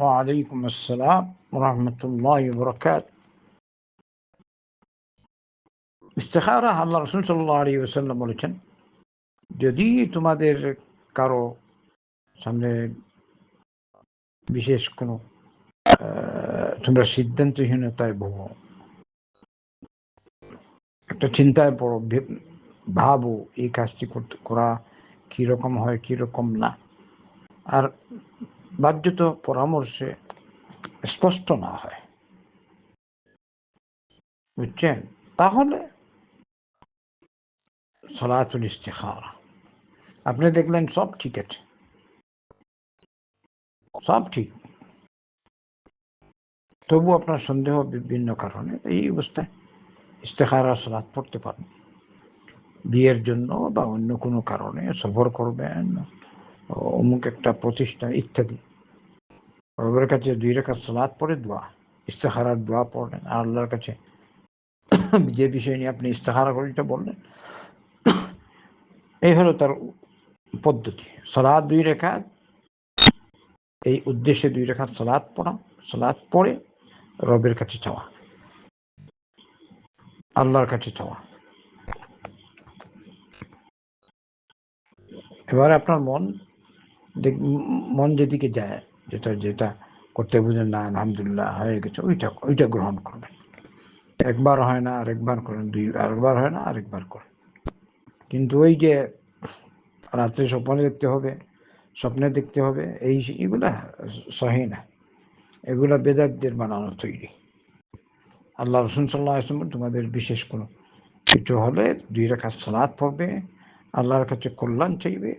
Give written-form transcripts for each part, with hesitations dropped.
ওয়ালাইকুম আসসালাম ওয়া রাহমাতুল্লাহি ওয়া বারাকাতুহু। ইস্তিখারা আল্লাহ রাসূল সাল্লাল্লাহু আলাইহি ওয়াসাল্লাম বলেছেন, যদি তোমাদের কারো সামনে বিশেষ কোনো তোমরা সিদ্ধান্তহীনতায় ভোগো, একটা চিন্তায় পড়ো, ভাবো এই কাজটি করা কীরকম হয় কীরকম না, আর বাহ্যত পরামর্শে স্পষ্ট না হয়, বুঝছেন, তাহলে সালাতুল ইস্তিখারা আপনি দেখলেন সব ঠিক আছে, সব ঠিক, তবু আপনার সন্দেহ বিভিন্ন কারণে, এই অবস্থায় ইস্তিখারা সালাত পড়তে পারেন। বিয়ের জন্য বা অন্য কোনো কারণে সফর করবেন, অমুক একটা প্রতিষ্ঠান ইত্যাদি, রবের কাছে 2 রাকাত সালাত পড়ে দোয়া, ইস্তিখারার দোয়া পড়লেন, আর আল্লাহর কাছে যে বিষয় নিয়ে আপনি ইস্তিখারা করেন এটা বললেন, এই হলো তার পদ্ধতি। সালাত 2 রাকাত, এই উদ্দেশ্যে 2 রাকাত সালাত পড়া, সালাত পড়ে রবের কাছে চাওয়া, আল্লাহর কাছে চাওয়া। এবারে আপনার মন যেদিকে যায়, যেটা করতে বুঝেন না, আলহামদুলিল্লাহ হয়ে গেছে, ওইটা গ্রহণ করবেন। একবার হয় না আরেকবার করেন, আরেকবার হয় না আরেকবার করেন, কিন্তু ওই যে রাত্রে স্বপ্নে দেখতে হবে এগুলা সহি না, এগুলা বেদাতদের বানানো তৈরি। আল্লাহ রাসূল সাল্লাল্লাহু আলাইহি ওয়াসাল্লাম তোমাদের বিশেষ কোনো কিছু হলে 2 রাকাত সালাত পড়বে, আল্লাহর কাছে কল্যাণ চাইবে,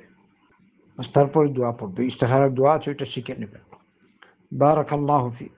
তারপরে দোয়া পড়বে, ইস্তিখারার দোয়া আছে ওইটা শিখে নেবেন। বারাকাল্লাহু ফিক।